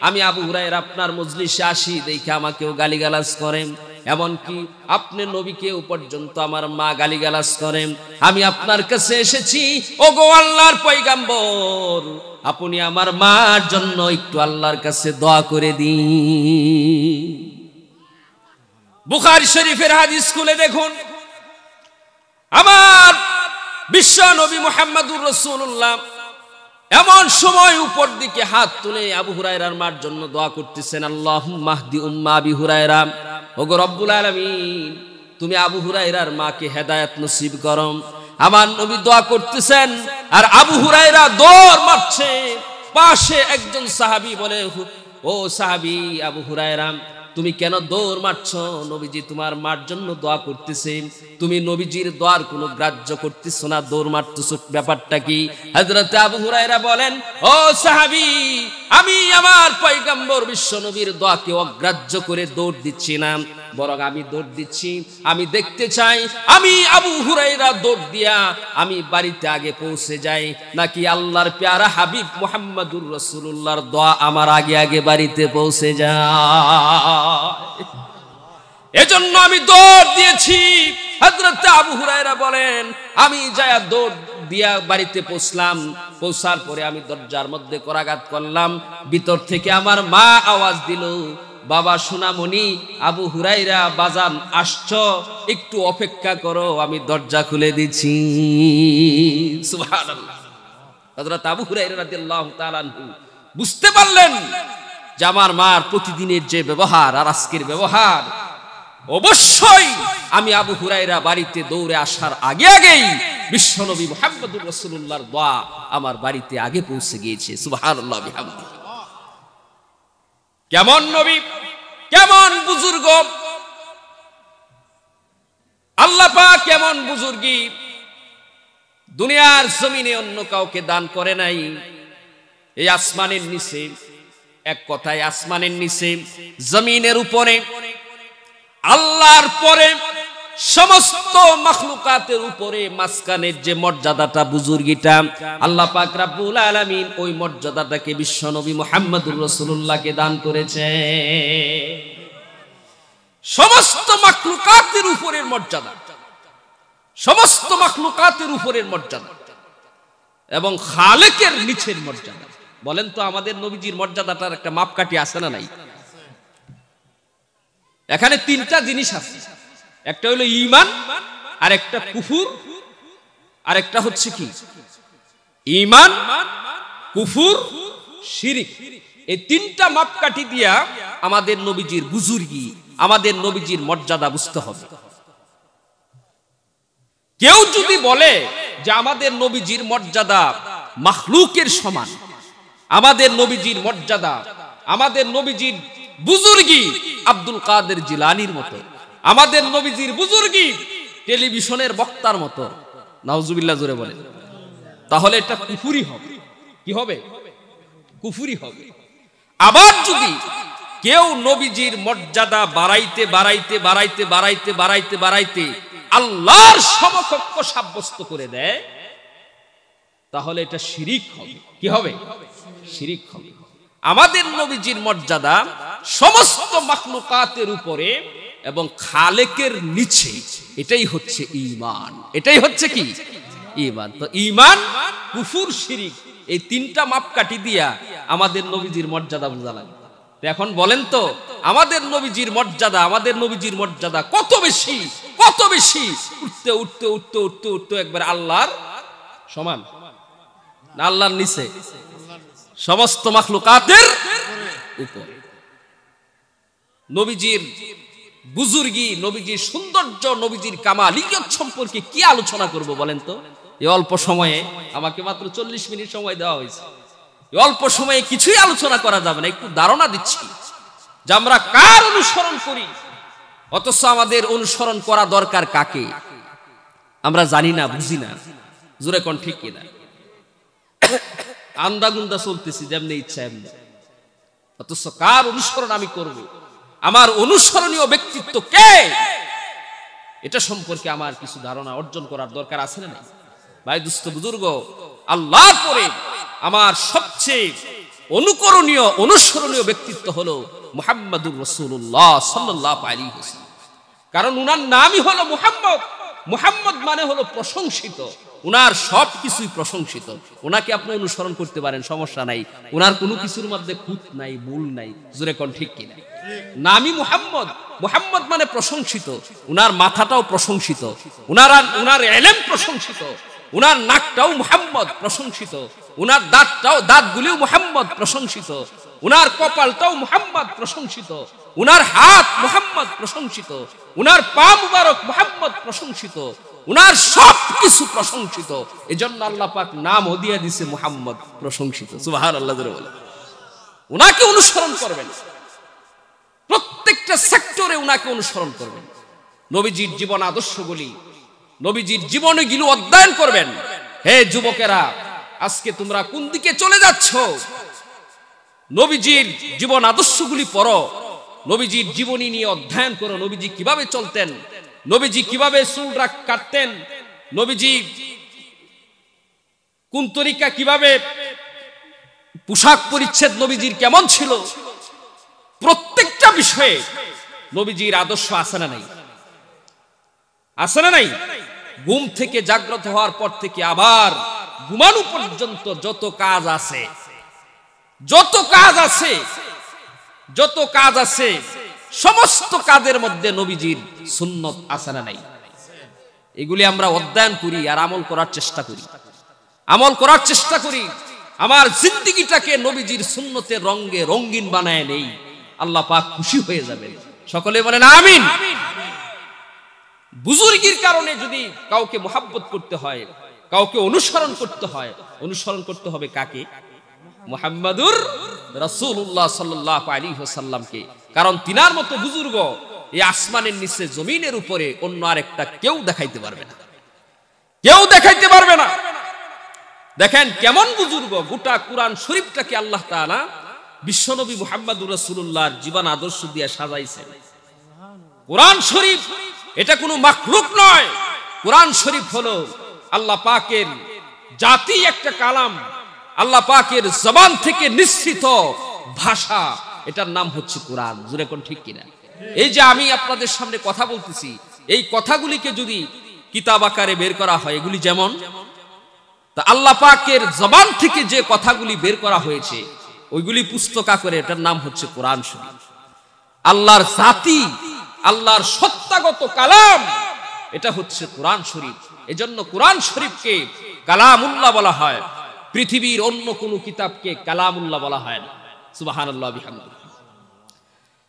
আমি আবু হুরায়রা আপনার মজলিসে আসি, দেখে আমাকেও গালিগালাজ করেন। এমনকি আপনি নবীকেও পর্যন্ত আমার মা গালিগালাজ করেন। আমি আপনার কাছে এসেছি, ওগো আল্লাহর পয়গাম্বর, আপনি আমার মার জন্য একটু আল্লাহর কাছে দোয়া করে দিন। বুখারী শরীফের হাদিস খুলে দেখুন, আমার বিশ্ব নবী মুহাম্মদুর রাসূলুল্লাহ এমন সময় উপর দিকে হাত তুলে আবু হুরায়রার মার জন্য দোয়া করতেছেন, আল্লাহুম্মা হদি উম্মা আবি হুরায়রা, ওগো রব্বুল আলামিন, তুমি আবু হুরায়রার মাকে হেদায়েত নসিব করো। আমার নবী দোয়া করতেছেন, আর আবু হুরায়রা দৌড় মারছে। পাশে একজন সাহাবী বলে, ও সাহাবী আবু হুরায়রা, তুমি কেন দৌড় মারছো? নবীজি তোমার মার জন্য দোয়া করতেছে, তুমি নবীজির দোয়ার কোনো গ্রাহ্য করতেছো না, দৌড় মারতেছো, ব্যাপারটা কি? হযরত আবু হুরায়রা বলেন, ও সাহাবী, আমি আমার পয়গম্বর বিশ্ব নবীর দোয়াকে অগ্রাহ্য করে দৌড় দিচ্ছি না, বরং আমি দৌড় দিচ্ছি, আমি দেখতে চাই আমি আবু হুরায়রা দৌড় দিয়া আমি বাড়িতে আগে পৌঁছে যাই, নাকি আল্লাহর প্যারা হাবিব মুহাম্মদুর রাসূলুল্লাহর দোয়া আমার আগে আগে বাড়িতে পৌঁছে যায়। এজন্য আমি দৌড় দিয়েছি। হযরত আবু হুরায়রা বলেন, আমি যায়া দৌড় দিয়া বাড়িতে পৌঁছলাম। পৌঁছার পরে আমি দরজার মধ্যে করাঘাত করলাম। ভিতর থেকে আমার মা আওয়াজ দিল, বাবা সোনামণি, আবু হুরায়রা বাজান আসছো, একটু অপেক্ষা করো, আমি দরজা খুলে দিচ্ছি। সুবহানাল্লাহ। হযরত আবু হুরায়রা রাদিয়াল্লাহু তাআলা আনহু বুঝতে পারলেন যে আমার মার প্রতিদিনের যে ব্যবহার আর আজকের ব্যবহার, অবশ্যই আমি আবু হুরায়রা বাড়িতে দৌড়ে আসার আগে আগেই বিশ্বনবী মুহাম্মদুর রাসূলুল্লাহর দোয়া আমার বাড়িতে আগে পৌঁছে গিয়েছে। সুবহানাল্লাহ বিহামদিহি। কেমন নবী, কেমন বুজুর্গ, আল্লাহ পাক কেমন বুজুর্গি দুনিয়ার জমিনে অন্য কাউকে দান করে নাই। এই আসমানের নিচে, এক কথায় আসমানের নিচে, জমিনের উপরে, আল্লাহর পরে সমস্ত মাখলুকাতের উপরে মাঝখানের যে মর্যাদাটা, বুজুর্গিটা, আল্লাহ পাক রব্বুল আলামিন ওই মর্যাদাটাকে বিশ্বনবী মুহাম্মদুর রাসূলুল্লাহকে দান করেছে। সমস্ত মাখলুকাতের উপরের মর্যাদা, সমস্ত মাখলুকাতের উপরের মর্যাদা এবং খালেকের নিচের মর্যাদা। বলেন তো, আমাদের নবীজির মর্যাদাটার একটা মাপকাঠি আছে না নাই? এখানে তিনটা জিনিস আছে, একটা হলো ঈমান, আর একটা কুফর, আর একটা হচ্ছে কি? ঈমান, কুফর, শিরক। এই তিনটা মাপকাঠি দিয়া আমাদের নবীজির বুজুর্গি, আমাদের নবীজির মর্যাদা বুঝতে হবে। কেউ যদি বলে যে আমাদের নবীজির মর্যাদা মাখলুকের সমান, আমাদের নবীজির মর্যাদা, আমাদের নবীজির বুজুর্গি আব্দুল কাদের জিলানীর মতো, আমাদের নবীজির বুজুর্গি টেলিভিশনের বক্তার মতো, নাউজুবিল্লাহ জোরে বলে, তাহলে এটা কুফরি হবে। কি হবে? কুফরি হবে। আবার যদি কেউ নবীজির মর্যাদা বাড়াইতে বাড়াইতে বাড়াইতে বাড়াইতে বাড়াইতে বাড়াইতে আল্লাহর সমকক্ষ সাব্যস্ত করে দেয়, তাহলে এটা শিরিক হবে। কি হবে? শিরিক হবে। আমাদের নবীজির মর্যাদা সমস্ত মাখলুকাতের উপরে এবং খালেকের নিচে, এটাই হচ্ছে ঈমান। এটাই হচ্ছে কি? ঈমান। তো ঈমান, কুফর, শিরিক, এই তিনটা মাপকাঠি দিয়া আমাদের নবীজির মর্যাদা বোঝা লাগে। এখন বলেন তো, আমাদের নবীজির মর্যাদা কত বেশি, কত বেশি! উঠতে উঠতে উঠতে উঠতে উঠতে একবার আল্লাহর সমান না আল্লাহর নিচে? সমস্ত মাখলুকাতের উপর। নবীজির বুজুর্গি, নবীজির সৌন্দর্য, নবীজির কামালিয়ত সম্পর্কে কি আলোচনা করব বলেন তো? এই অল্প সময়ে, আমাকে মাত্র 40 মিনিট সময় দেওয়া হয়েছে, এই অল্প সময়ে কিছুই আলোচনা করা যাবে না। একটু ধারণা দিচ্ছি যে আমরা কার অনুসরণ করি, অথচ আমাদের অনুসরণ করা দরকার কাকে আমরা জানি না, বুঝি না। জোরে কোন ঠিক কিনা? আন্দাগুন্দা চলতেছি যেমনি ইচ্ছা এমনি, অথচ কার অনুসরণ আমি করব, আমার অনুসরণীয় ব্যক্তিত্ব কে, এটা সম্পর্কে আমার কিছু ধারণা অর্জন করার দরকার আছে না? ভাই দুস্থ বুজুর্গ, আল্লাহ করে আমার সবচেয়ে অনুসরণীয় ব্যক্তিত্ব হলো মুহাম্মাদুর রাসূলুল্লাহ সাল্লাল্লাহু আলাইহি ওয়াসাল্লাম। কারণ উনার নামই হলো মুহাম্মদ। মুহাম্মদ মানে হলো প্রশংসিত, উনার সবকিছুই প্রশংসিত। উনাকে আপনি অনুসরণ করতে পারেন, সমস্যা নাই। উনার কোনো কিছুর মধ্যে খুঁত নাই, ভুল নাই। জোরে কোন ঠিক কিনা? নামই মুহাম্মদ। মুহাম্মদ মানে প্রশংসিত। উনার মাথাটাও প্রশংসিত, উনার ইলম প্রশংসিত, উনার নাকটাও মুহাম্মদ প্রশংসিত, উনার দাঁতগুলিও মুহাম্মদ প্রশংসিত, উনার কপালটাও মুহাম্মদ প্রশংসিত, উনার হাত মুহাম্মদ প্রশংসিত, উনার পা মুবারক মুহাম্মদ প্রশংসিত, উনার সবকিছু প্রশংসিত। এজন্য আল্লাহ পাক নামও দিয়ে দিয়েছে মুহাম্মদ প্রশংসিত। সুবহানাল্লাহ। উনাকে অনুসরণ করবেন, প্রত্যেকটা সেক্টরে উনাকে অনুসরণ করবেন। নবীজির জীবন আদর্শগুলি, নবীজির জীবনগুলো অধ্যয়ন করবেন। হে যুবকেরা, আজকে তোমরা কোন দিকে চলে যাচ্ছ? নবীজির জীবন আদর্শগুলি পড়ো, নবীজির জীবনী নিয়ে অধ্যয়ন করো। নবীজি কিভাবে চলতেন, নবীজি কিভাবে চুল কাটতেন, নবীজি কোন তরিকা, কিভাবে পোশাক পরিচ্ছদ নবীজির কেমন ছিল, প্রত্যেকটা বিষয়ে নবীজির আদর্শ আছে না নাই? আছে না নাই? ঘুম থেকে জাগ্রত হওয়ার পর থেকে আবার ঘুমানো পর্যন্ত যত কাজ আছে, সমস্ত কাজের মধ্যে নবীজির সুন্নত আছে না নাই? এগুলি আমরা অধ্যয়ন করি আর আমল করার চেষ্টা করি। আমার জিন্দেগিটাকে নবীজির সুন্নতের রঙে রঙিন বানায় নেই, আল্লাহ পাক খুশি হয়ে যাবেন। সকলে বলেন আমিন। বুজুর্গির কারণে যদি কাউকে মুহাব্বত করতে হয়, কাউকে অনুসরণ করতে হবে কাকে? মুহাম্মাদুর রাসূলুল্লাহ সাল্লাল্লাহু আলাইহি ওয়াসাল্লামকে। কারণ তিনার মতো বুজুর্গ এই আসমানের নিচে, জমিনের উপরে অন্য আরেকটা কেউ দেখাইতে পারবে না। দেখেন কেমন বুজুর্গ! গোটা কুরআন শরীফটাকে আল্লাহ তাআলা বিশ্বনবী মুহাম্মাদুর রাসূলুল্লাহর জীবন আদর্শ দিয়ে সাজাইছেন। কুরআন শরীফ এটা কোনো মাখলুক নয়। কুরআন শরীফ হলো আল্লাহ পাকের জাতি একটা কালাম, আল্লাহ পাকের জবান থেকে নিঃসৃত ভাষা, এটার নাম হচ্ছে কুরআন। জোরে কোন ঠিক কিনা? এই যে আমি আপনাদের সামনে কথা বলতেছি, এই কথাগুলিকে যদি কিতাব আকারে বের করা হয়, এগুলি যেমন, তা আল্লাহ পাকের জবান থেকে যে কথাগুলি বের করা হয়েছে ওইগুলি পুস্তক আকারে, এটার নাম হচ্ছে কুরআন শরীফ। আল্লাহর জাতি, আল্লাহর সত্তাগত কালাম, এটা হচ্ছে কুরআন শরীফ। এজন্য কুরআন শরীফকে কালামুল্লাহ বলা হয়, পৃথিবীর অন্য কোন কিতাবকে কালামুল্লাহ বলা হয় না। সুবহানাল্লাহ বিহামদিহি।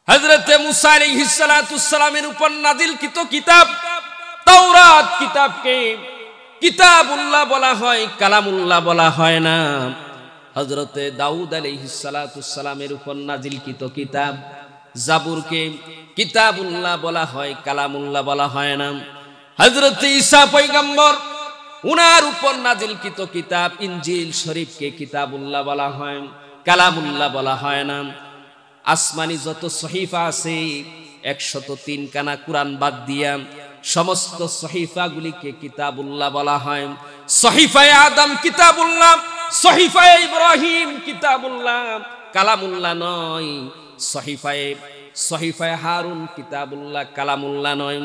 হযরত মুসা আলাইহিস সালাতুস সালামের উপর নাযিলকৃত কিতাব তাওরাত কিতাবকে কিতাবুল্লাহ বলা হয়, কালামুল্লাহ বলা হয় না। হযরত দাউদ আলাইহিস সালাতুস সালামের উপর নাযিলকৃত কিতাব জাবুরকে কিতাবুল্লাহ বলা হয়, কালামুল্লাহ বলা হয় না। হযরত ঈসা পয়গম্বর, উনার উপর নাযিলকৃত কিতাব ইনজিল শরীফকে কিতাবুল্লাহ বলা হয়, কালামুল্লাহ বলা হয় না। আসমানি যত সহিফা আছে 103 কানা কুরআন বাদ দিয়া সমস্ত সহিফাগুলিকে কিতাবুল্লাহ বলা হয়। সহিফায়ে আদম কিতাবুল্লাহ, সহিফায়ে ইব্রাহিম কিতাবুল্লাহ, কালামুল্লাহ নয়। সহিফায়ে হারুন কিতাবুল্লাহ, কালামুল্লাহ নয়।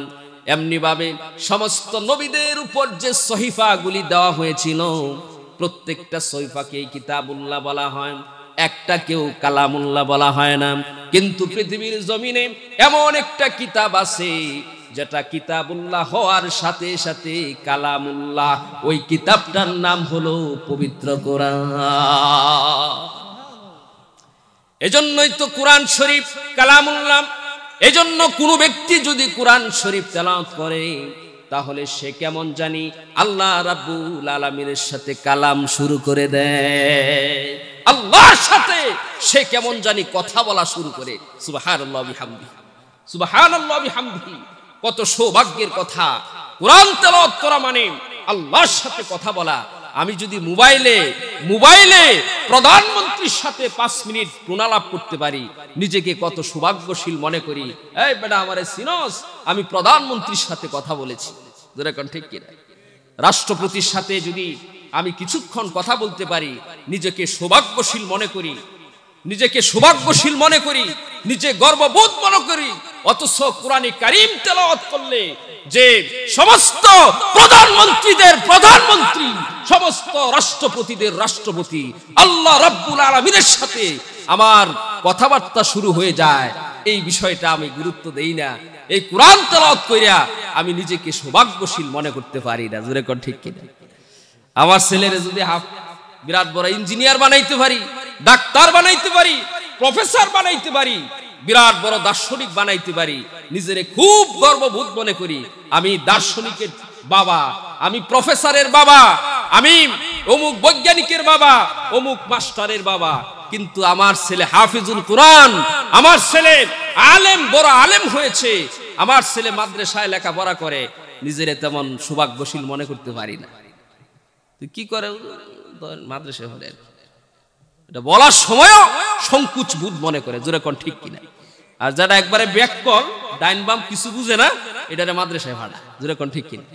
এমনি ভাবে সমস্ত নবীদের উপর যে সহিফাগুলি দেওয়া হয়েছিল প্রত্যেকটা সহিফাকে কিতাবুল্লাহ বলা হয়, একটা কেউ কালামুল্লাহ বলা হয় না। কিন্তু পৃথিবীর জমিনে এমন একটা কিতাব আছে যেটা কিতাবুল্লাহ হওয়ার সাথে সাথে কালামুল্লাহ, ওই কিতাবটার নাম হলো পবিত্র কোরআন। এজন্যই তো কোরআন শরীফ কালামুল্লাহ। এজন্য কোন ব্যক্তি যদি কোরআন শরীফ তেলাওয়াত করে তাহলে সে কেমন জানি আল্লাহ রাব্বুল আলামিনের সাথে কালাম শুরু করে দেয়, আল্লাহর সাথে সে কেমন জানি কথা বলা শুরু করে। সুবহানাল্লাহি বিহামদিহি, সুবহানাল্লাহি বিহামদিহি। কত সৌভাগ্যের কথা! কোরআন তেলাওয়াত করা মানে আল্লাহর সাথে কথা বলা। আমি যদি মোবাইলে প্রধানমন্ত্রীর সাথে 5 মিনিট প্রণালাপ করতে পারি, নিজেকে কত সৌভাগ্যশীল মনে করি। এই বেটা আমারে সিনস, আমি প্রধানমন্ত্রীর সাথে কথা বলেছি। যেরকম ঠিক কিনা? রাষ্ট্রপতির সাথে যদি আমি কিছুক্ষণ কথা বলতে পারি, নিজেকে সৌভাগ্যশীল মনে করি, নিজে গর্ববোধ মনে করি। অথচ কোরআনে কারীম তেলাওয়াত করলে যে সমস্ত প্রধানমন্ত্রীদের প্রধানমন্ত্রী, সমস্ত রাষ্ট্রপতিদের রাষ্ট্রপতি, আল্লাহ রাব্বুল আলামিনের সাথে আমার কথাবার্তা শুরু হয়ে যায়, এই বিষয়টা আমি গুরুত্ব দেই না। এই কোরআন তেলাওয়াত কইরা আমি নিজেকে সৌভাগ্যশীল মনে করতে পারি না। জোরে কোন ঠিক কিনা? আমার ছেলেরে যদি বিরাট বড় ইঞ্জিনিয়ার বানাইতে পারি, ডাক্তার বানাইতে পারি, প্রফেসর বানাইতে পারি, বিরাট বড় দার্শনিক বানাইতে পারি, নিজেরে খুব গর্ববোধ মনে করি। আমি দার্শনিকের বাবা, আমি প্রফেসরের বাবা, আমি অমুক বৈজ্ঞানিকের বাবা, অমুক মাস্টারের বাবা। কিন্তু আমার ছেলে হাফিজুল কোরআন, আমার ছেলে আলেম, বড় আলেম হয়েছে, আমার ছেলে মাদ্রাসায় লেখাপড়া করে, নিজেরে তেমন সৌভাগ্যশীল মনে করতে পারি না। কি করে মাদ্রাসায় হলে এটা বলার সময়ও সংকুচ বোধ মনে করে। জোরে কোন ঠিক কিনা? আর যারা একবারে ব্যাককল ডাইন বাম কিছু বুঝে না, এটারে মাদ্রাসায় ভাড়া। জোরে কোন ঠিক কিনা?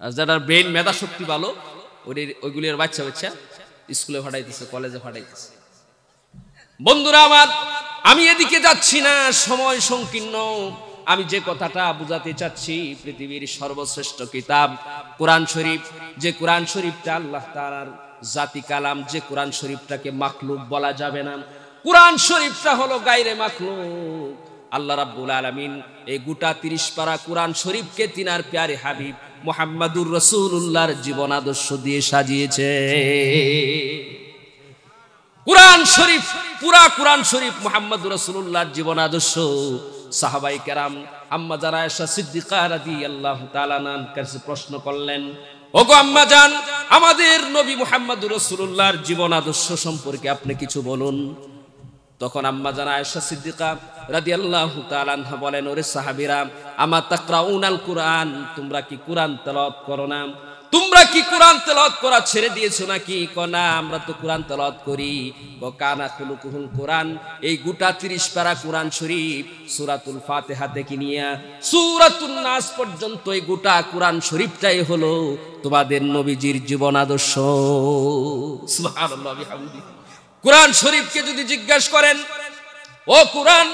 আর যারা ব্রেন মেধা শক্তি ভালো, ওইগুলির বাচ্চা স্কুলে ভাড়াইতেছে, কলেজে ভাড়াইতেছে। বন্ধুরা আমার, আমি এদিকে যাচ্ছি না, সময় সংকীর্ণ। আমি যে কথাটা বুঝাতে চাচ্ছি, পৃথিবীর সর্বশ্রেষ্ঠ কিতাব কোরআন শরীফ, যে কোরআন শরীফটা আল্লাহ তাআলার জাতি কালাম, যে কোরআন শরীফটাকে মাখলুক বলা যাবে না, কোরআন শরীফটা হলো গায়রে মাখলুক। আল্লাহ রাব্বুল আলামিন এই গোটা 30 পারা কোরআন শরীফকে তিনার প্যারে হাবিব মুহাম্মাদুর রাসূলুল্লাহর জীবন আদর্শ দিয়ে সাজিয়েছে। কোরআন শরীফ, পুরা কোরআন শরীফ মুহাম্মাদুর রাসূলুল্লাহর জীবন আদর্শ। সাহাবায়ে কেরাম আম্মা জান আয়েশা সিদ্দিকা রাদিয়াল্লাহু তাআলা আনহার কাছে প্রশ্ন করলেন, ওগো আম্মা জান, আমাদের নবী মুহাম্মাদুর রাসূলুল্লাহর জীবন আদর্শ সম্পর্কে আপনি কিছু বলুন। তখন আম্মা জান আয়েশা সিদ্দিকা রাদিয়াল্লাহু তাআলা আনহা বলেন, ওরে সাহাবীরা, আমা তাকরাউনাল কুরআন, তোমরা কি কোরআন তেলাওয়াত করো না? তোমরা কি কোরআন তেলাওয়াত করা ছেড়ে দিয়েছো নাকি? না, আমরা তো কোরআন তেলাওয়াত করি। কানা খুলুকুল কোরআন, এই গোটা 30 পারা কোরআন শরীফ সূরাতুল ফাতিহা থেকে নিয়ে সূরাতুন নাস পর্যন্ত এই গোটা কোরআন শরীফটাই হলো তোমাদের নবীজির জীবন আদর্শ। সুবহানাল্লাহ বিহামদিহি। কোরআন শরীফকে যদি জিজ্ঞাসা করেন, ও কোরআন,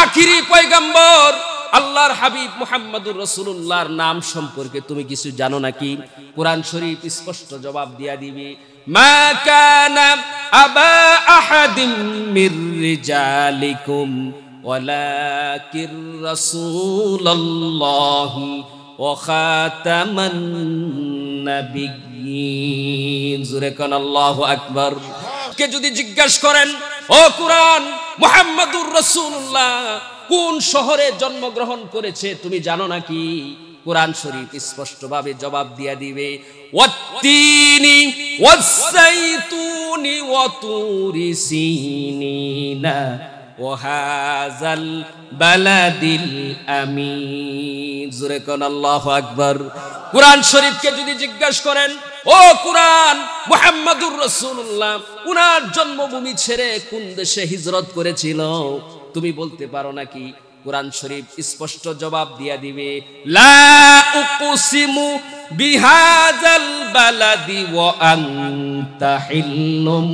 আখিরি পয়গম্বর আল্লাহর হাবিব মুহাম্মাদুর রাসূলুল্লাহর নাম সম্পর্কে তুমি কিছু জানো নাকি? কোরআন শরীফ স্পষ্ট জবাব দিয়া দিবে, মা কানা আবা আহাদিম মির রিজালিকুম ওয়ালাকির রাসূলুল্লাহি ওয়া খাতামান নাবিয়্যিন। জোরে কোন আল্লাহু আকবার। কে যদি জিজ্ঞাসা করেন, ও কোরআন, মুহাম্মাদুর রাসূলুল্লাহ কোন শহরে জন্মগ্রহণ করেছে তুমি জানো নাকি? কোরআন শরীফ স্পষ্টভাবে জবাব দিয়া দিবে, ওয়াত্তিনি ওয়াসসাইতুনি ওয়া তুরি সিনিনা ওয়া হাযাল বালাদিল আমিন। জোরে কোন আল্লাহু আকবার। কোরআন শরীফকে যদি জিজ্ঞাসা করেন, ও কোরআন, মুহাম্মাদুর রাসূলুল্লাহ উনার জন্মভূমি ছেড়ে কোন দেশে হিজরত করেছিল তুমি বলতে পারো নাকি? কোরআন শরীফ স্পষ্ট জবাব দিয়া দিবে, লা উকসিমু বিহাযাল বালাদি ওয়া আনতা হিল্লুম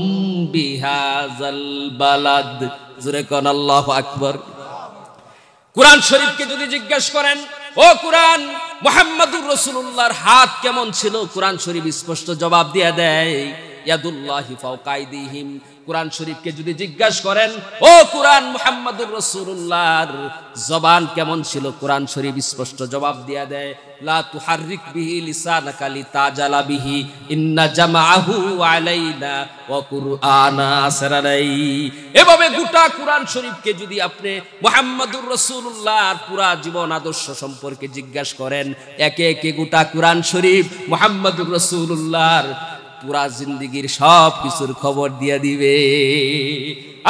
বিহাযাল বালাদ। জোরে কোন আল্লাহু আকবার। কোরআন শরীফকে যদি জিজ্ঞাসা করেন, ও কোরআন, মুহাম্মাদুর রাসূলুল্লাহর হাত কেমন ছিল, কোরআন শরীফ স্পষ্ট জবাব দিয়ে দেয়, ইয়াদুল্লাহি ফাওকা আইদিহিম। কোরআন শরীফকে যদি জিজ্ঞাসা করেন, ও কোরআন, মুহাম্মাদুর রাসূলুল্লাহর জবান কেমন ছিল, কোরআন শরীফ স্পষ্ট জবাব দিয়ে দেয়, লা তুহাররিক বিহি লিসানাকা লিতাজালা বিহি ইন্না জামাআহু আলাইনা ওয়া কুরআনা আসরানাই। এভাবে গোটা কোরআন শরীফকে যদি আপনি মুহাম্মাদুর রাসূলুল্লাহর পুরা জীবন আদর্শ সম্পর্কে জিজ্ঞাসা করেন, একে একে গোটা কোরআন শরীফ মুহাম্মাদুর রাসূলুল্লাহর পুরা জিন্দেগীর সব কিছুর খবর দিয়ে দিবে।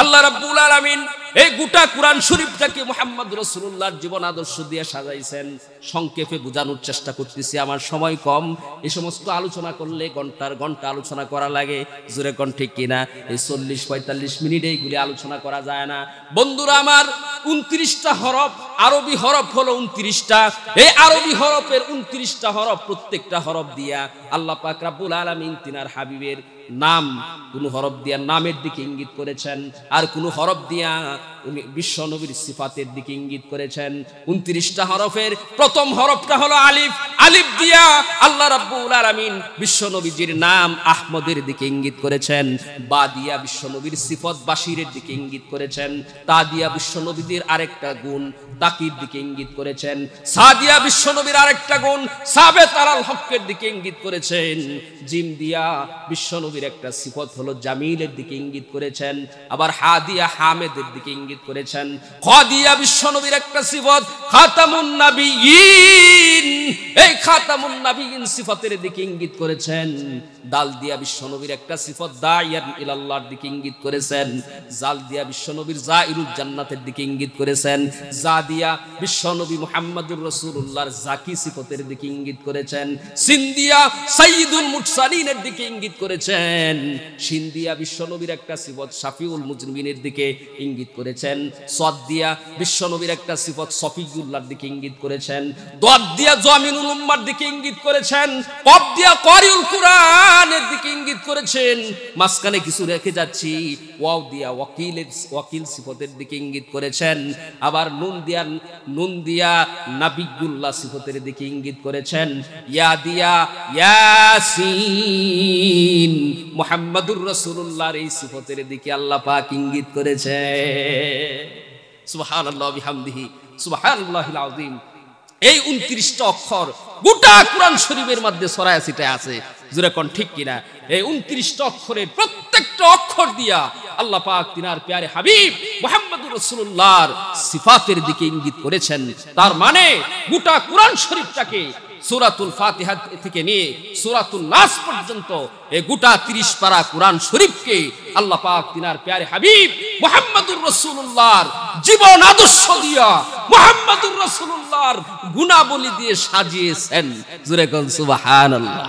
আল্লাহ রাব্বুল আলামিন এই গোটা কোরআন শরীফটাকে মুহাম্মদ রাসূলুল্লাহর জীবন আদর্শ দিয়ে সাজাইছেন। সংক্ষেপে বোঝানোর চেষ্টা করতেছি, আমার সময় কম। এই সমস্ত আলোচনা করলে ঘন্টার ঘন্টা আলোচনা করা লাগে। জোরে কোন ঠিক কিনা? এই 40-45 মিনিটে এইগুলি আলোচনা করা যায় না। বন্ধুরা আমার, 29টা হরফ, আরবি হরফ হলো 29টা। এই আরবি হরফের 29টা হরফ, প্রত্যেকটা হরফ দিয়া আল্লাহ পাক রব্বুল আলামিন তিনার হাবিবের নাম, কোন হরফ দিয়া নামের দিকে ইঙ্গিত করেছেন, আর কোন হরফ দিয়া উনি বিশ্ব নবীর সিফাতের দিকে ইঙ্গিত করেছেন। 29টা হরফের প্রথম হরফটা হলো আলিফ। আলিফ দিয়া আল্লাহ রাব্বুল আলামিন বিশ্ব নবীজির নাম আহমদের দিকে ইঙ্গিত করেছেন। বা দিয়া বিশ্ব নবীর সিফত বাশিরের দিকে ইঙ্গিত করেছেন। তা দিয়া বিশ্ব নবীর আরেকটা গুণ তাকির দিকে ইঙ্গিত করেছেন। সা দিয়া বিশ্ব নবীর আরেকটা গুণ সাবেত আলাল হকের দিকে ইঙ্গিত করেছেন। জিম দিয়া বিশ্ব নবীর একটা সিফত হলো জামিলের দিকে ইঙ্গিত করেছেন। আবার হা দিয়া হামেদের দিকে ইঙ্গিত করেছেন। খ দিয়া বিশ্ব নবীর একটা সিফত খাতামুন নাবিয়িন, এই খাতামুন নাবিয়িন সিফতের দিকে ইঙ্গিত করেছেন। দাল দিয়া বিশ্ব নবীর একটা সিফত দাইয়ান ইলাল্লাহর দিকে ইঙ্গিত করেছেন। জাল দিয়া বিশ্ব নবীর জাইরুল জান্নাতের দিকে ইঙ্গিত করেছেন। জা দিয়া বিশ্ব নবী মুহাম্মদুর রাসূলুল্লাহর জাকি সিফতের দিকে ইঙ্গিত করেছেন। সিন দিয়া সাইয়্যিদুল মুরসালিনের দিকে ইঙ্গিত করেছেন। শিন দিয়া বিশ্ব নবীর একটা সিফত শাফিউল মুজরিমিনের দিকে ইঙ্গিত করেছেন। সদ দিয়া বিশ্ব নবীর একটা সিফত সফিউল্লাহর দিকে ইঙ্গিত করেছেন। দদ দিয়া জামিনুল উম্মার দিকে ইঙ্গিত করেছেন। কফ দিয়া কারিউল কুরআনের দিকে ইঙ্গিত করেছেন। মাঝখানে কিছু রেখে যাচ্ছি, ওয়াও দিয়া ওয়াকিল সিফতের দিকে ইঙ্গিত করেছেন। আবার নুন দিয়া নাবিয়ুল্লাহ সিফতের দিকে ইঙ্গিত করেছেন। ইয়া দিয়া ইয়াসিন মুহাম্মাদুর রাসূলুল্লাহর এই সিফতের দিকে আল্লাহ পাক ইঙ্গিত করেছে। সুবহানাল্লাহি বিহামদিহি সুবহানাল্লাহিল আযীম। এই 29টা অক্ষর গোটা কোরআন শরীফের মধ্যে ছড়ায় ছিটায় আছে। জোরে কোন ঠিক কিনা? এই 29টা অক্ষরের প্রত্যেকটা অক্ষর দিয়া আল্লাহ পাক তিনার প্যারে হাবিব মুহাম্মদুর রাসূলুল্লাহর সিফাতের দিকে ইঙ্গিত করেছেন। তার মানে গোটা কোরআন শরীফটাকে সূরাতুল ফাতিহা থেকে নিয়ে সূরাতুন নাস পর্যন্ত এই গোটা 30 পারা কোরআন শরীফকে আল্লাহ পাক তিনার প্যারে হাবিব মুহাম্মদুর রাসূলুল্লাহর জীবন আদর্শ দিয়া, মুহাম্মদুর রাসূলুল্লাহর গুণাবলী দিয়ে সাজিয়েছেন। জোরে কোন সুবহানাল্লাহ।